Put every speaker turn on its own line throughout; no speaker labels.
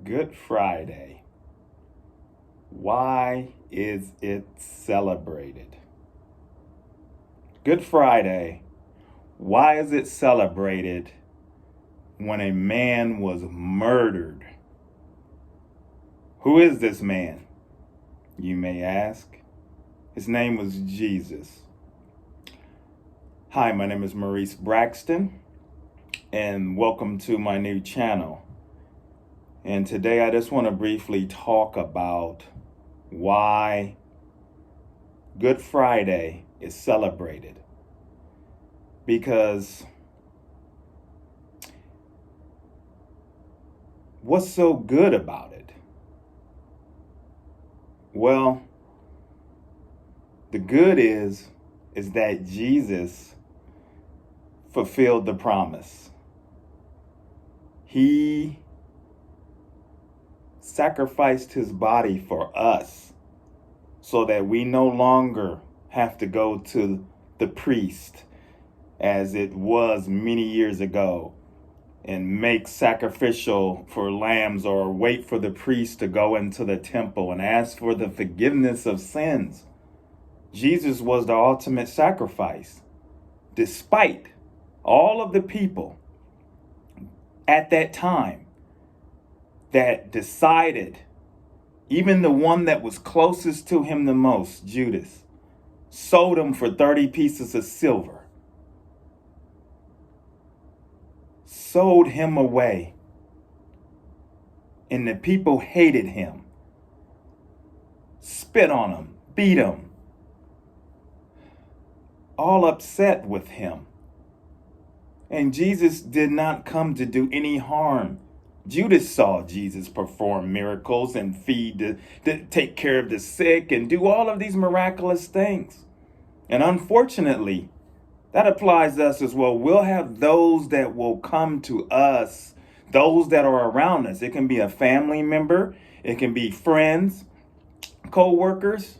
Good Friday. Why is it celebrated? Good Friday. Why is it celebrated when a man was murdered? Who is this man, you may ask? His name was Jesus. Hi, my name is Maurice Braxton, and welcome to my new channel. And today I just want to briefly talk about why Good Friday is celebrated. Because what's so good about it? Well, the good is that Jesus fulfilled the promise. He sacrificed his body for us so that we no longer have to go to the priest as it was many years ago and make sacrificial for lambs or wait for the priest to go into the temple and ask for the forgiveness of sins. Jesus was the ultimate sacrifice, despite all of the people at that time that decided, even the one that was closest to him the most, Judas, sold him for 30 pieces of silver. Sold him away. And the people hated him. Spit on him, beat him. All upset with him. And Jesus did not come to do any harm. Judas saw Jesus perform miracles and feed, take care of the sick and do all of these miraculous things. And unfortunately, that applies to us as well. We'll have those that will come to us, those that are around us. It can be a family member. It can be friends, co-workers.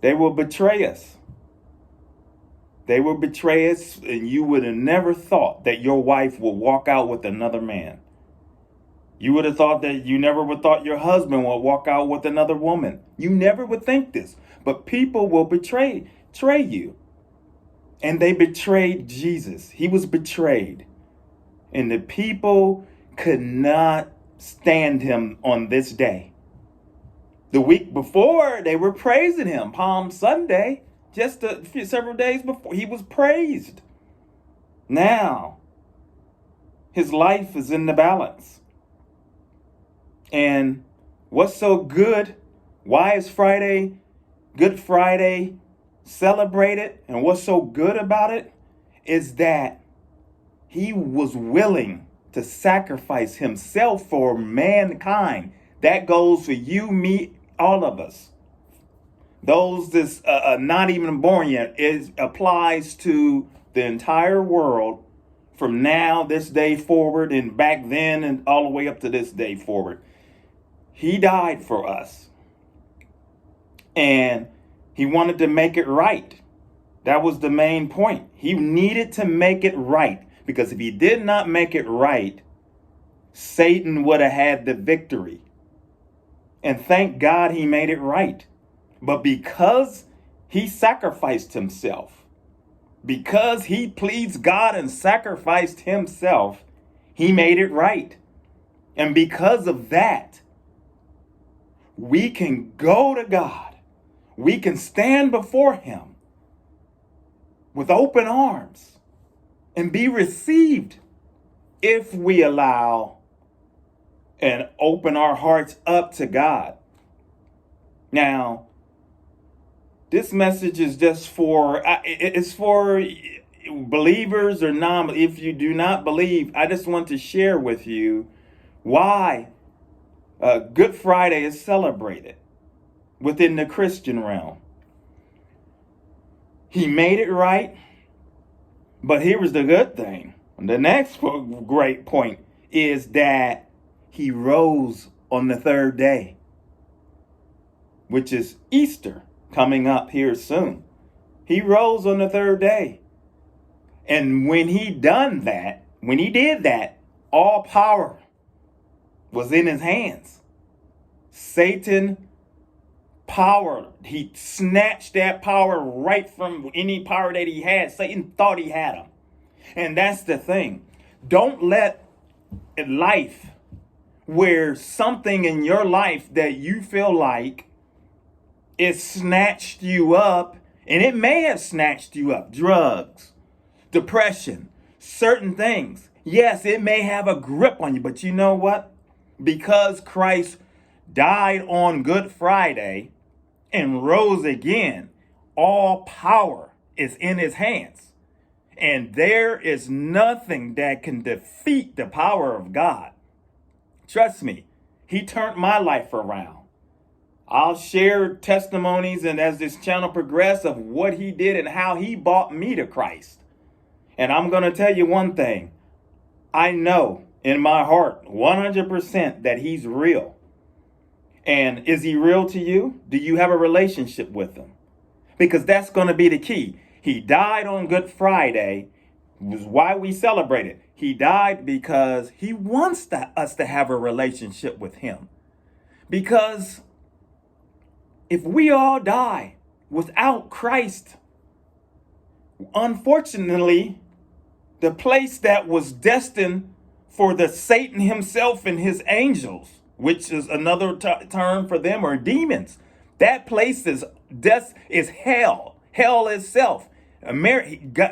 They will betray us. They will betray us, and you would have never thought that your wife will walk out with another man. You would have thought that you never would thought your husband would walk out with another woman. You never would think this, but people will betray you. And they betrayed Jesus. He was betrayed. And the people could not stand him on this day. The week before, they were praising him. Palm Sunday, just several days before, he was praised. Now, his life is in the balance. And what's so good? Why is Good Friday, celebrated? And what's so good about it is that he was willing to sacrifice himself for mankind. That goes for you, me, all of us. Those that's not even born yet. It applies to the entire world from now, this day forward, and back then, and all the way up to this day forward. He died for us. And he wanted to make it right. That was the main point. He needed to make it right. Because if he did not make it right, Satan would have had the victory. And thank God he made it right. But because he sacrificed himself, because he pleased God and sacrificed himself, he made it right. And because of that, we can go to God. We can stand before him with open arms and be received if we allow and open our hearts up to God. Now, this message is just it's for believers or non. If you do not believe, I just want to share with you why Good Friday is celebrated within the Christian realm. He made it right, but here was the good thing. The next great point is that he rose on the third day, which is Easter coming up here soon. He rose on the third day. And when he did that, all power was in his hands. Satan power, he snatched that power right from any power that he had. Satan thought he had him. And that's the thing. Don't let life, where something in your life that you feel like it snatched you up, and it may have snatched you up, drugs, depression, certain things. Yes, it may have a grip on you, but you know what? Because Christ died on Good Friday and rose again, all power is in his hands. And there is nothing that can defeat the power of God. Trust me, he turned my life around. I'll share testimonies and as this channel progresses of what he did and how he brought me to Christ. And I'm going to tell you one thing. I know in my heart 100% that he's real. And is he real to you? Do you have a relationship with him? Because that's going to be the key. He died on Good Friday, was why we celebrate it. He died because he wants us to have a relationship with him. Because if we all die without Christ, unfortunately, the place that was destined for the Satan himself and his angels, which is another term for them, or demons, that place is hell, hell itself.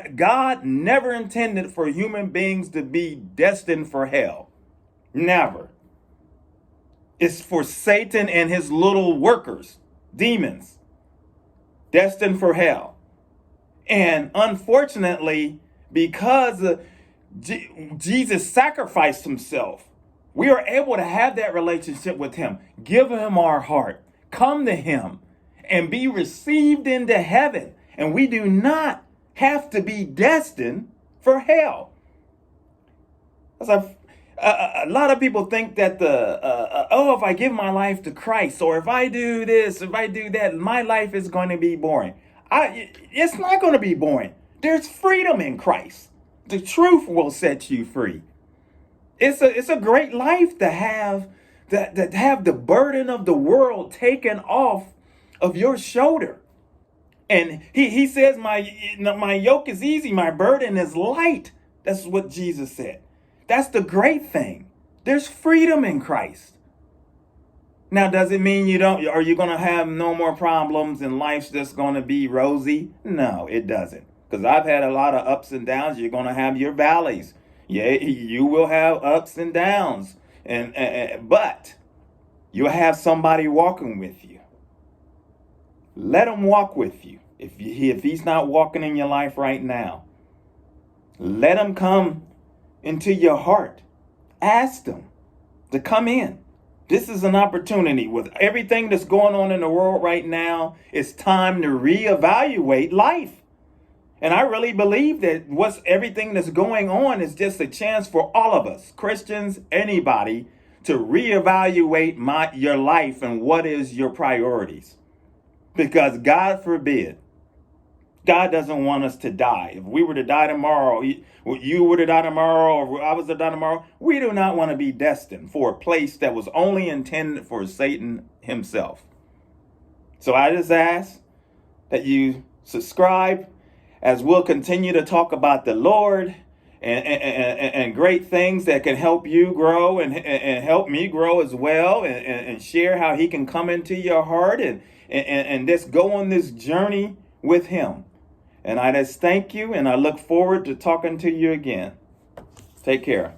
God never intended for human beings to be destined for hell. Never. It's for Satan and his little workers, demons, destined for hell. And unfortunately, because Jesus sacrificed himself, we are able to have that relationship with him, give him our heart, come to him, and be received into heaven. And we do not have to be destined for hell. A lot of people think that if I give my life to Christ, or if I do this, if I do that, my life is going to be boring. It's not going to be boring. There's freedom in Christ. The truth will set you free. It's a great life to have the burden of the world taken off of your shoulder. And he says, my yoke is easy, my burden is light. That's what Jesus said. That's the great thing. There's freedom in Christ. Now, does it mean are you going to have no more problems and life's just going to be rosy? No, it doesn't. Because I've had a lot of ups and downs. You're going to have your valleys. Yeah, you will have ups and downs. But you'll have somebody walking with you. Let him walk with you. If he's not walking in your life right now, let him come into your heart. Ask him to come in. This is an opportunity. With everything that's going on in the world right now, it's time to reevaluate life. And I really believe that everything that's going on is just a chance for all of us, Christians, anybody, to reevaluate your life and what is your priorities. Because God forbid, God doesn't want us to die. If we were to die tomorrow, you were to die tomorrow, or I was to die tomorrow, we do not want to be destined for a place that was only intended for Satan himself. So I just ask that you subscribe, as we'll continue to talk about the Lord and great things that can help you grow and help me grow as well, and share how he can come into your heart and just go on this journey with him. And I just thank you, and I look forward to talking to you again. Take care.